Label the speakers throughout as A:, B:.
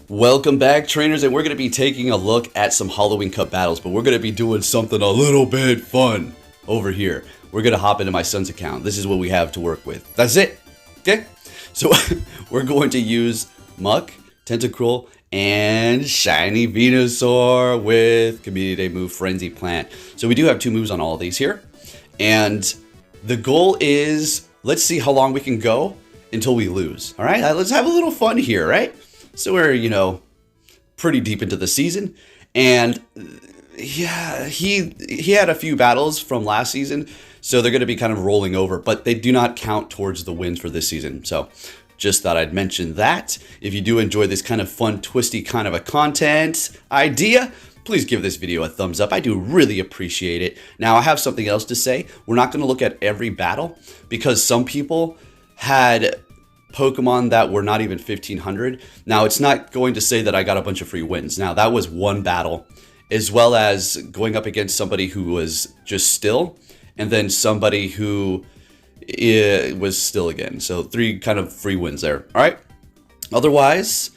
A: Welcome back, trainers, and we're going to be taking a look at some Halloween Cup battles, but we're going to be doing something a little bit fun over here. We're going to hop into my son's account. This is what we have to work with. That's it. Okay? So we're going to use Muck, Tentacruel, and Shiny Venusaur with Community Day move Frenzy Plant. So we do have two moves on all of these here. And the goal is, let's see how long we can go until we lose. All right? Let's have a little fun here, right? So we're, pretty deep into the season. And yeah, he had a few battles from last season, so they're going to be kind of rolling over, but they do not count towards the wins for this season. So just thought I'd mention that. If you do enjoy this kind of fun, twisty kind of a content idea, please give this video a thumbs up. I do really appreciate it. Now, I have something else to say. We're not going to look at every battle because some people had Pokemon that were not even 1500. Now, it's not going to say that I got a bunch of free wins. Now, that was one battle, as well as going up against somebody who was just still, and then somebody who was still again. So 3 kind of free wins there. All right. Otherwise,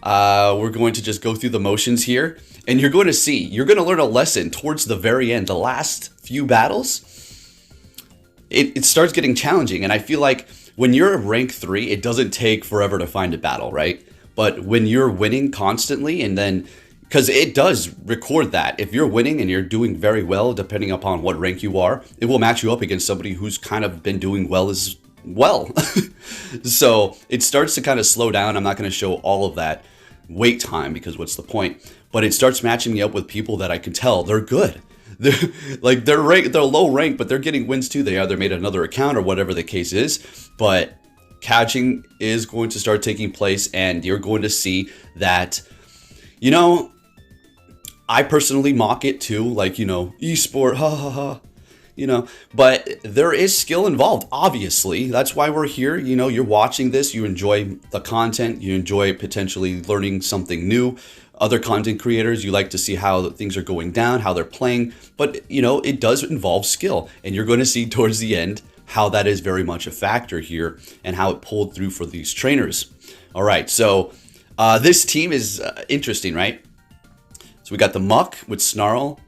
A: we're going to just go through the motions here, and you're going to see, you're going to learn a lesson towards the very end. The last few battles, it starts getting challenging, and I feel like when you're rank 3, it doesn't take forever to find a battle, right? But when you're winning constantly, and then, because it does record that. If you're winning and you're doing very well, depending upon what rank you are, it will match you up against somebody who's kind of been doing well as well. So it starts to kind of slow down. I'm not going to show all of that wait time because what's the point? But it starts matching me up with people that I can tell they're good. They're low rank, but they're getting wins too. They either made another account or whatever the case is. But catching is going to start taking place, and you're going to see that, I personally mock it too, esport, ha ha ha, but there is skill involved, obviously. That's why we're here. You're watching this, you enjoy the content, you enjoy potentially learning something new. Other content creators, you like to see how things are going down, how they're playing, but it does involve skill, and you're going to see towards the end how that is very much a factor here and how it pulled through for these trainers. All right, so this team is interesting, right? So we got the Muck with Snarl.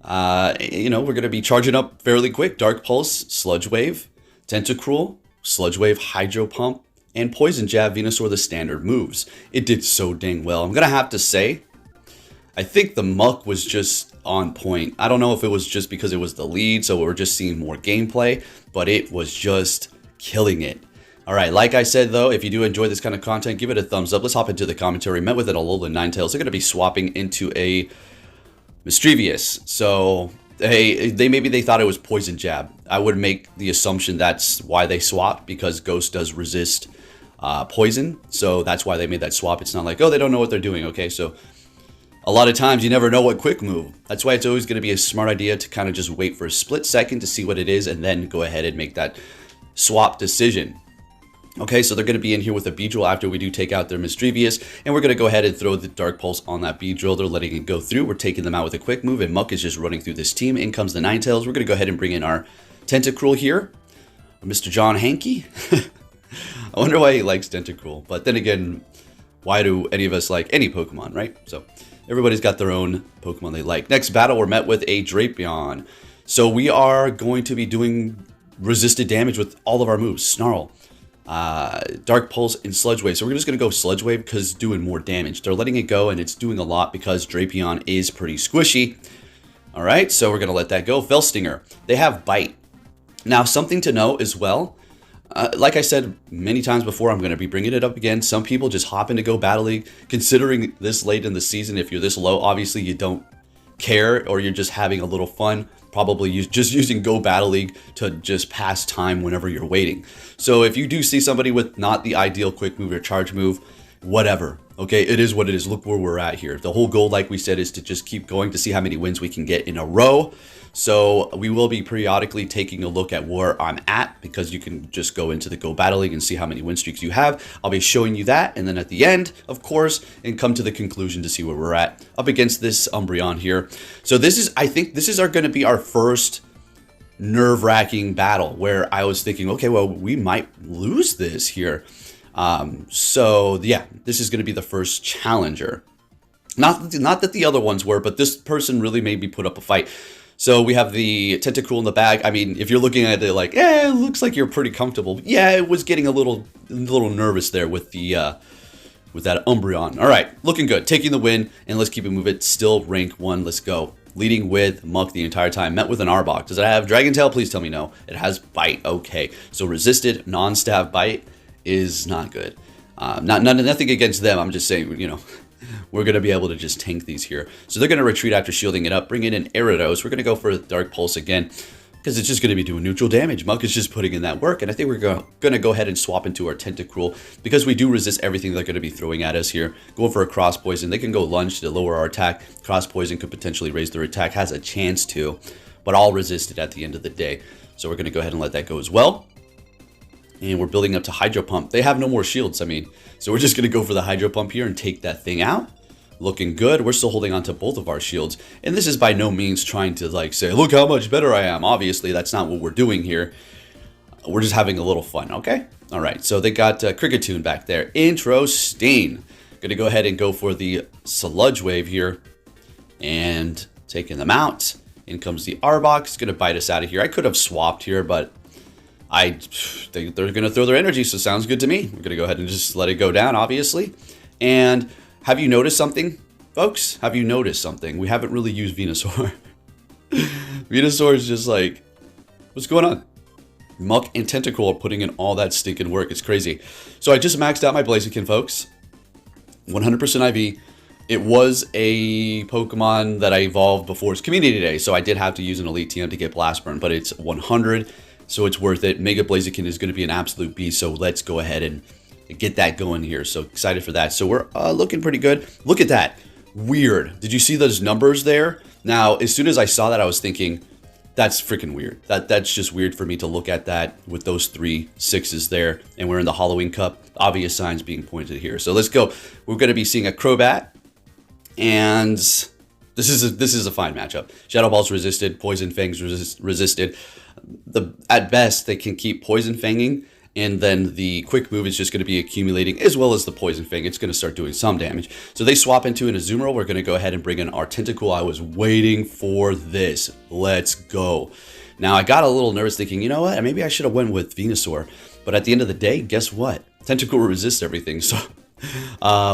A: We're going to be charging up fairly quick. Dark Pulse, Sludge Wave, Tentacruel, Sludge Wave, Hydro Pump, and Poison Jab Venusaur, the standard moves. It did so dang well. I'm going to have to say, I think the Muck was just on point. I don't know if it was just because it was the lead, so we're just seeing more gameplay, but it was just killing it. All right, like I said, though, if you do enjoy this kind of content, give it a thumbs up. Let's hop into the commentary. Met with an Alolan Ninetales. They're going to be swapping into a Mischievous. So maybe they thought it was Poison Jab. I would make the assumption that's why they swapped, because Ghost does resist poison, so that's why they made that swap. It's not like, oh, they don't know what they're doing. Okay, so a lot of times you never know what quick move. That's why it's always going to be a smart idea to kind of just wait for a split second to see what it is and then go ahead and make that swap decision. Okay, so they're going to be in here with a Beedrill after we do take out their Mischievous, and we're going to go ahead and throw the Dark Pulse on that Beedrill. They're letting it go through. We're taking them out with a quick move, and Muck is just running through this team. In comes the Ninetales. We're going to go ahead and bring in our Tentacruel here, Mr. John Hankey. I wonder why he likes Tentacruel, but then again, why do any of us like any Pokemon, right? So everybody's got their own Pokemon they like. Next battle, we're met with a Drapion. So we are going to be doing resisted damage with all of our moves. Snarl, Dark Pulse, and Sludge Wave. So we're just going to go Sludge Wave because it's doing more damage. They're letting it go, and it's doing a lot because Drapion is pretty squishy. All right, so we're going to let that go. Felstinger, they have Bite. Now, something to know as well, like I said many times before, I'm going to be bringing it up again. Some people just hop into Go Battle League. Considering this late in the season, if you're this low, obviously you don't care, or you're just having a little fun. Probably just using Go Battle League to just pass time whenever you're waiting. So if you do see somebody with not the ideal quick move or charge move, whatever. Okay, it is what it is. Look where we're at here. The whole goal, like we said, is to just keep going to see how many wins we can get in a row. So we will be periodically taking a look at where I'm at, because you can just go into the Go Battle League and see how many win streaks you have. I'll be showing you that, and then at the end, of course, and come to the conclusion to see where we're at up against this Umbreon here. So this is, I think this is going to be our first nerve-wracking battle where I was thinking, okay, well, we might lose this here. So yeah, this is going to be the first challenger. Not that the other ones were, but this person really made me put up a fight. So we have the Tentacruel in the bag. I mean, if you're looking at it like, it looks like you're pretty comfortable. Yeah, it was getting a little nervous there with the with that Umbreon. All right, looking good, taking the win, and let's keep it moving. Still rank 1. Let's go. Leading with Muck the entire time. Met with an Arbok. Does it have Dragon Tail? Please tell me no. It has Bite. Okay, so resisted non-stab Bite is not good. Nothing against them. I'm just saying, you know, we're going to be able to just tank these here. So they're going to retreat after shielding it up, bring in an Gyarados. We're going to go for a Dark Pulse again because it's just going to be doing neutral damage. Muck is just putting in that work, and I think we're going to go ahead and swap into our Tentacruel because we do resist everything they're going to be throwing at us here. Going for a Cross Poison. They can go lunge to lower our attack. Cross Poison could potentially raise their attack. Has a chance to, but I'll resist it at the end of the day. So we're going to go ahead and let that go as well. And we're building up to Hydro Pump. They have no more shields, I mean. So we're just going to go for the Hydro Pump here and take that thing out. Looking good. We're still holding on to both of our shields. And this is by no means trying to like say, look how much better I am. Obviously, that's not what we're doing here. We're just having a little fun, okay? All right, so they got Kricketune back there. Interesting. Going to go ahead and go for the Sludge Wave here. And taking them out. In comes the Arbok. It's going to bite us out of here. I could have swapped here, but I think they're going to throw their energy, so sounds good to me. We're going to go ahead and just let it go down, obviously. And have you noticed something, folks? Have you noticed something? We haven't really used Venusaur. Venusaur is just like, what's going on? Muck and Tentacruel are putting in all that stinking work. It's crazy. So I just maxed out my Blaziken, folks. 100% IV. It was a Pokemon that I evolved before its Community Day, so I did have to use an Elite TM to get Blast Burn, but it's 100. So it's worth it. Mega Blaziken is going to be an absolute beast. So let's go ahead and get that going here. So excited for that. So we're looking pretty good. Look at that. Weird. Did you see those numbers there? Now, as soon as I saw that, I was thinking, that's freaking weird. That's just weird for me to look at that with those 3 6s there. And we're in the Halloween Cup. Obvious signs being pointed here. So let's go. We're going to be seeing a Crobat. And this is a fine matchup. Shadow Ball's resisted. Poison Fang's resisted. At best, they can keep Poison Fanging, and then the quick move is just going to be accumulating, as well as the Poison Fang. It's going to start doing some damage. So they swap into an Azumarill. We're going to go ahead and bring in our Tentacruel. I was waiting for this. Let's go. Now, I got a little nervous thinking, you know what? Maybe I should have went with Venusaur. But at the end of the day, guess what? Tentacruel resists everything, so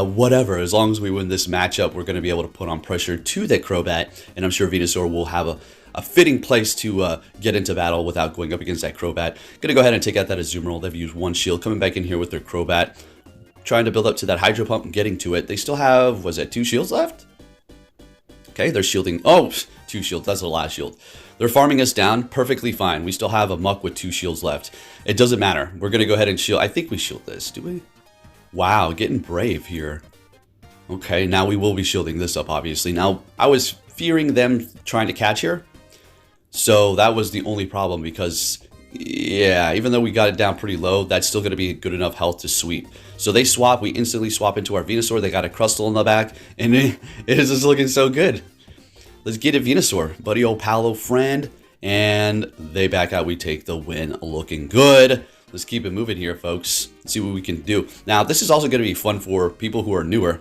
A: whatever. As long as we win this matchup, we're going to be able to put on pressure to that Crobat, and I'm sure Venusaur will have a fitting place to get into battle without going up against that Crobat. Gonna go ahead and take out that Azumarill. They've used 1 shield. Coming back in here with their Crobat. Trying to build up to that Hydro Pump and getting to it. They still have, was it 2 shields left? Okay, they're shielding. Oh, 2 shields. That's the last shield. They're farming us down. Perfectly fine. We still have a Muck with 2 shields left. It doesn't matter. We're gonna go ahead and shield. I think we shield this. Do we? Wow, getting brave here. Okay, now we will be shielding this up, obviously. Now, I was fearing them trying to catch here. So that was the only problem because, yeah, even though we got it down pretty low, that's still going to be good enough health to sweep. So they swap. We instantly swap into our Venusaur. They got a Crustle in the back, and it is just looking so good. Let's get it, Venusaur. Buddy old palo friend. And they back out. We take the win. Looking good. Let's keep it moving here, folks. Let's see what we can do. Now, this is also going to be fun for people who are newer.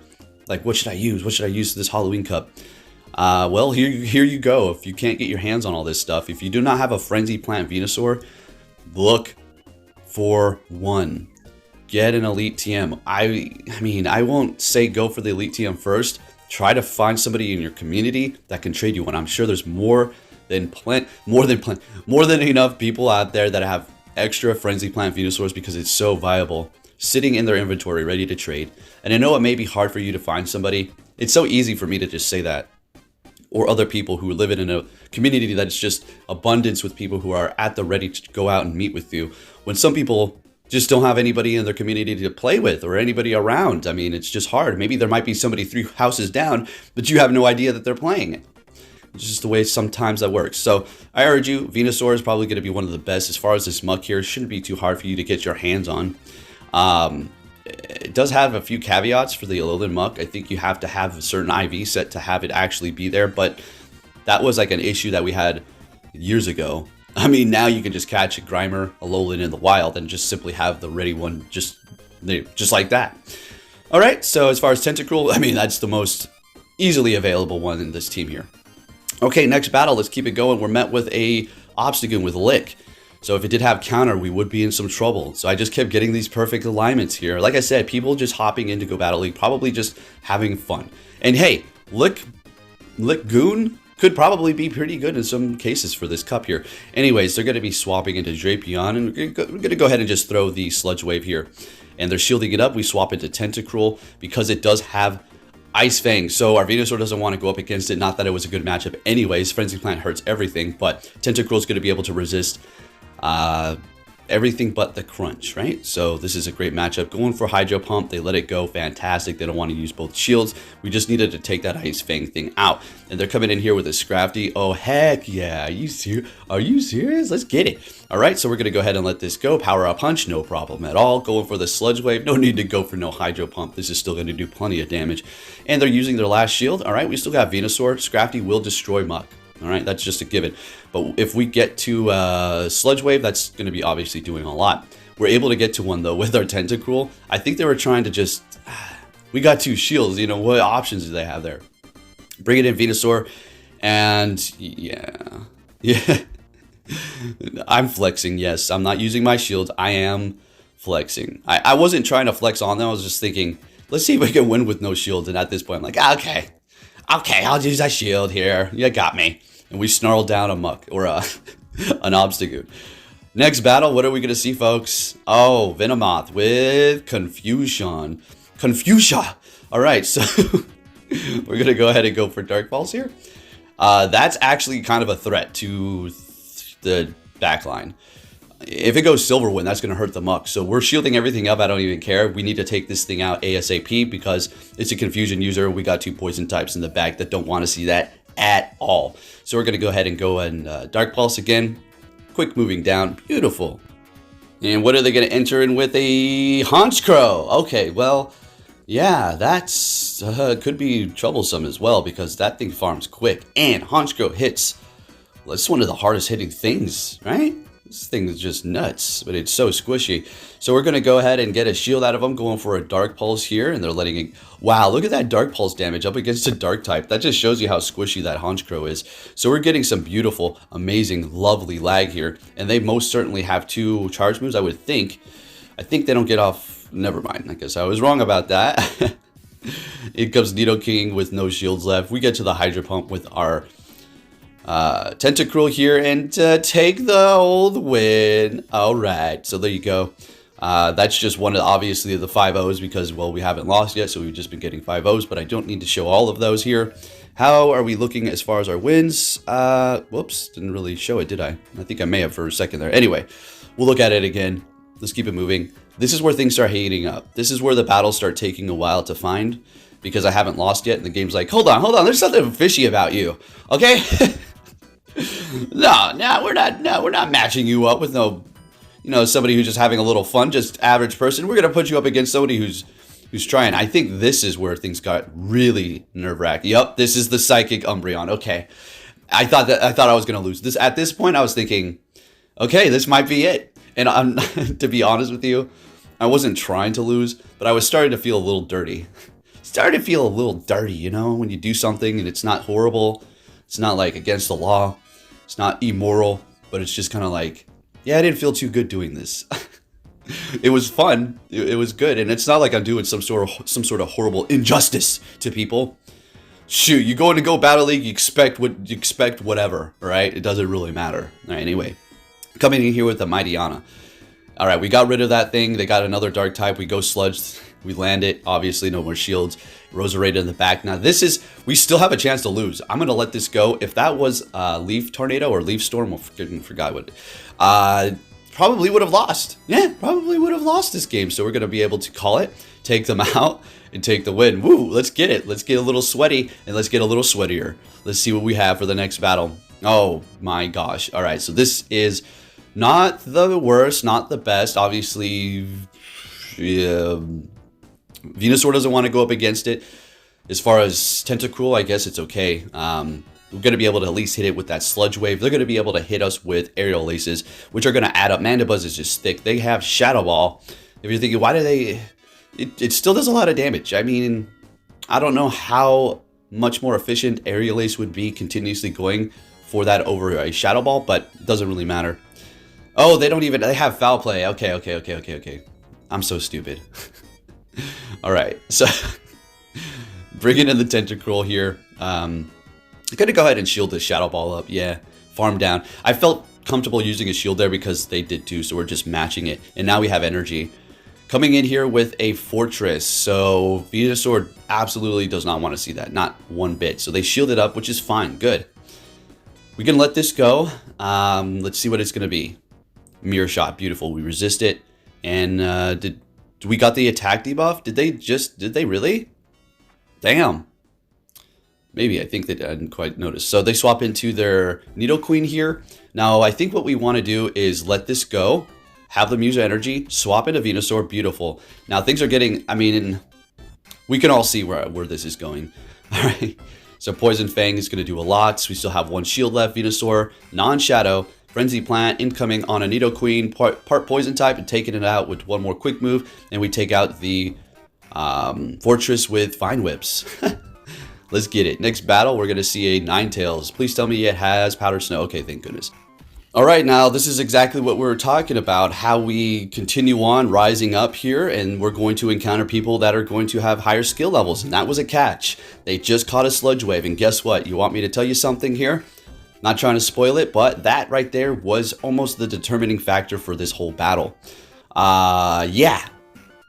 A: Like, what should I use? What should I use for this Halloween Cup? Well, here you go. If you can't get your hands on all this stuff, if you do not have a Frenzy Plant Venusaur, look for one. Get an Elite TM. I mean, I won't say go for the Elite TM first. Try to find somebody in your community that can trade you one. I'm sure there's more than enough people out there that have extra Frenzy Plant Venusaurs because it's so viable, sitting in their inventory ready to trade. And I know it may be hard for you to find somebody. It's so easy for me to just say that. Or other people who live in a community that is just abundance with people who are at the ready to go out and meet with you. When some people just don't have anybody in their community to play with or anybody around. I mean, it's just hard. Maybe there might be somebody 3 houses down, but you have no idea that they're playing it. It's just the way sometimes that works. So I urge you, Venusaur is probably going to be one of the best as far as this Muck here. It shouldn't be too hard for you to get your hands on. It does have a few caveats for the Alolan Muck. I think you have to have a certain IV set to have it actually be there, but that was like an issue that we had years ago. I mean, now you can just catch a Grimer, Alolan in the wild and just simply have the ready one just Just like that. All right, so as far as Tentacruel, I mean, that's the most easily available one in this team here. Okay, next battle, let's keep it going. We're met with a Obstagoon with Lick. So if it did have counter, we would be in some trouble. So I just kept getting these perfect alignments here. Like I said, people just hopping into Go Battle League, probably just having fun. And hey, Lick Goon could probably be pretty good in some cases for this cup here. Anyways, they're going to be swapping into Drapion, and we're going to go ahead and just throw the Sludge Wave here. And they're shielding it up. We swap into Tentacruel because it does have Ice Fang, so our Venusaur doesn't want to go up against it. Not that it was a good matchup anyways. Frenzy Plant hurts everything, but Tentacruel is going to be able to resist everything but the crunch, right? So this is a great matchup. Going for Hydro Pump, they let it go, fantastic. They don't want to use both shields. We just needed to take that Ice Fang thing out. And they're coming in here with a Scrafty. Oh, heck yeah. Are you serious? Let's get it. All right, so we're going to go ahead and let this go. Power Up Punch, no problem at all. Going for the Sludge Wave, no need to go for no Hydro Pump. This is still going to do plenty of damage. And they're using their last shield. All right, we still got Venusaur. Scrafty will destroy Muck. All right, that's just a given. But if we get to Sludge Wave, that's going to be obviously doing a lot. We're able to get to one, though, with our Tentacruel. I think they were trying to just... we got two shields, you know, what options do they have there? Bring it in, Venusaur, and yeah. I'm flexing, yes. I'm not using my shield. I am flexing. I wasn't trying to flex on them. I was just thinking, let's see if we can win with no shield. And at this point, I'm like, okay, I'll use that shield here. You got me. And we snarled down a Muck, or an Obstagoon. Next battle, what are we going to see, folks? Oh, Venomoth with Confusion. Confusia! Alright, so we're going to go ahead and go for Dark Balls here. That's actually kind of a threat to the backline. If it goes Silver Wind, that's going to hurt the Muck. So we're shielding everything up. I don't even care. We need to take this thing out ASAP because it's a Confusion user. We got two Poison types in the back that don't want to see that at all. So we're going to go ahead and go and Dark Pulse again. Quick moving down. Beautiful. And what are they going to enter in with? A Honchkrow. Okay, well, yeah, that's could be troublesome as well because that thing farms quick. And Honchkrow hits. Well, it's one of the hardest hitting things, right? This thing is just nuts, but it's so squishy. So we're going to go ahead and get a shield out of them, going for a Dark Pulse here, and they're letting it... Wow, look at that Dark Pulse damage up against a Dark type. That just shows you how squishy that Honchkrow is. So we're getting some beautiful, amazing, lovely lag here, and they most certainly have two charge moves, I would think. I think they don't get off... Never mind, I guess I was wrong about that. It comes Nidoking with no shields left. We get to the Hydro Pump with our... Tentacruel here and take the old win. All right, so there you go. That's just one of obviously the 5-0s because, well, we haven't lost yet, so we've just been getting 5-0s, but I don't need to show all of those here. How are we looking as far as our wins? Whoops, didn't really show it, did I? I think I may have for a second there. Anyway, we'll look at it again. Let's keep it moving. This is where things start heating up. This is where the battles start taking a while to find because I haven't lost yet, and the game's like, hold on, there's something fishy about you, okay? No, we're not matching you up with no, somebody who's just having a little fun, just average person. We're gonna put you up against somebody who's trying. I think this is where things got really nerve-wracking. Yep, this is the Psychic Umbreon. Okay, I thought I was gonna lose this. At this point, I was thinking, okay, this might be it. And I'm to be honest with you, I wasn't trying to lose, but I was starting to feel a little dirty. When you do something and it's not horrible. It's not like against the law. It's not immoral, but it's just kind of like, yeah, I didn't feel too good doing this. It was fun. It was good, and it's not like I'm doing some sort of horrible injustice to people. Shoot, you go into Go Battle League, you expect whatever, right? It doesn't really matter. All right, anyway, coming in here with the Mightyana. All right, we got rid of that thing. They got another Dark type. We go Sludge. We land it. Obviously, no more shields. Roserade in the back. Now, we still have a chance to lose. I'm going to let this go. If that was Leaf Tornado or Leaf Storm, I forgot what, probably would have lost. Yeah, probably would have lost this game. So we're going to be able to call it, take them out, and take the win. Woo, let's get it. Let's get a little sweaty, and let's get a little sweatier. Let's see what we have for the next battle. Oh, my gosh. All right, so this is not the worst, not the best. Obviously, Venusaur doesn't want to go up against it. As far as Tentacruel, I guess it's okay. We're going to be able to at least hit it with that Sludge Wave. They're going to be able to hit us with Aerial Aces, which are going to add up. Mandibuzz is just thick. They have Shadow Ball. If you're thinking, why do they... It still does a lot of damage. I mean, I don't know how much more efficient Aerial Ace would be continuously going for that over a Shadow Ball, but it doesn't really matter. Oh, they don't even... They have Foul Play. Okay. I'm so stupid. Alright, so... bringing in the Tentacruel here. I'm gonna go ahead and shield this Shadow Ball up. Yeah, farm down. I felt comfortable using a shield there because they did too, so we're just matching it. And now we have energy. Coming in here with a Fortress, so Venusaur absolutely does not want to see that, not one bit. So they shielded up, which is fine, good. We can let this go. Let's see what it's going to be. Mirror Shot, beautiful. We resist it. And did we got the attack debuff? Did they really? Damn. Maybe, I think they didn't quite notice. So they swap into their Nidoqueen here. Now, I think what we want to do is let this go. Have them use energy, swap into Venusaur, beautiful. Now things are getting, I mean, we can all see where this is going. All right, so Poison Fang is gonna do a lot. So we still have one shield left, Venusaur, non-shadow, Frenzy Plant incoming on a Nidoqueen, part poison type, and taking it out with one more quick move. And we take out the Fortress with Vine Whips. Let's get it. Next battle, we're gonna see a Ninetales. Please tell me it has Powder Snow. Okay, thank goodness. All right, now this is exactly what we're talking about, how we continue on rising up here, and we're going to encounter people that are going to have higher skill levels, and that was a catch. They just caught a Sludge Wave, and guess what? You want me to tell you something here? Not trying to spoil it, but that right there was almost the determining factor for this whole battle. Yeah.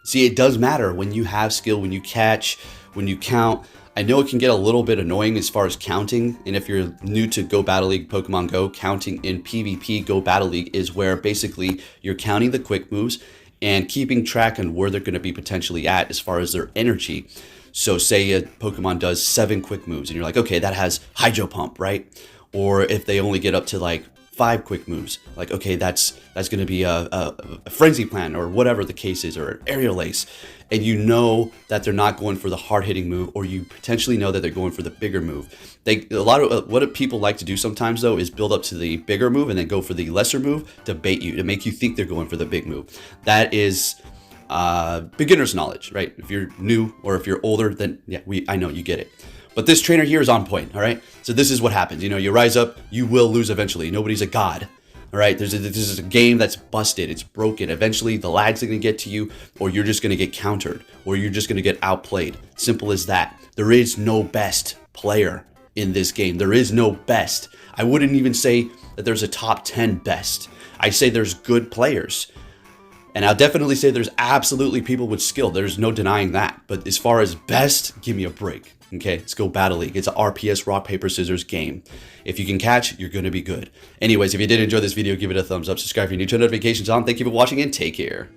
A: See, it does matter when you have skill, when you catch, when you count. I know it can get a little bit annoying as far as counting, and if you're new to Go Battle League Pokemon Go, counting in PvP Go Battle League is where basically you're counting the quick moves and keeping track on where they're going to be potentially at as far as their energy. So say a Pokemon does 7 quick moves and you're like, okay, that has Hydro Pump, right? Or if they only get up to like 5 quick moves, like, okay, that's going to be a Frenzy Plant or whatever the case is, or an Aerial Ace. And you know that they're not going for the hard-hitting move, or you potentially know that they're going for the bigger move. A lot of what people like to do sometimes, though, is build up to the bigger move and then go for the lesser move to bait you, to make you think they're going for the big move. That is beginner's knowledge, right? If you're new or if you're older, then yeah, I know you get it. But this trainer here is on point, all right? So this is what happens. You know, you rise up, you will lose eventually. Nobody's a god. All right, this is a game that's busted. It's broken. Eventually, the lag's going to get to you, or you're just going to get countered, or you're just going to get outplayed. Simple as that. There is no best player in this game. There is no best. I wouldn't even say that there's a top 10 best. I say there's good players. And I'll definitely say there's absolutely people with skill. There's no denying that. But as far as best, give me a break. Okay, let's go Battle League. It's a RPS, rock, paper, scissors game. If you can catch, you're going to be good. Anyways, if you did enjoy this video, give it a thumbs up. Subscribe if you're new, turn notifications on. Thank you for watching and take care.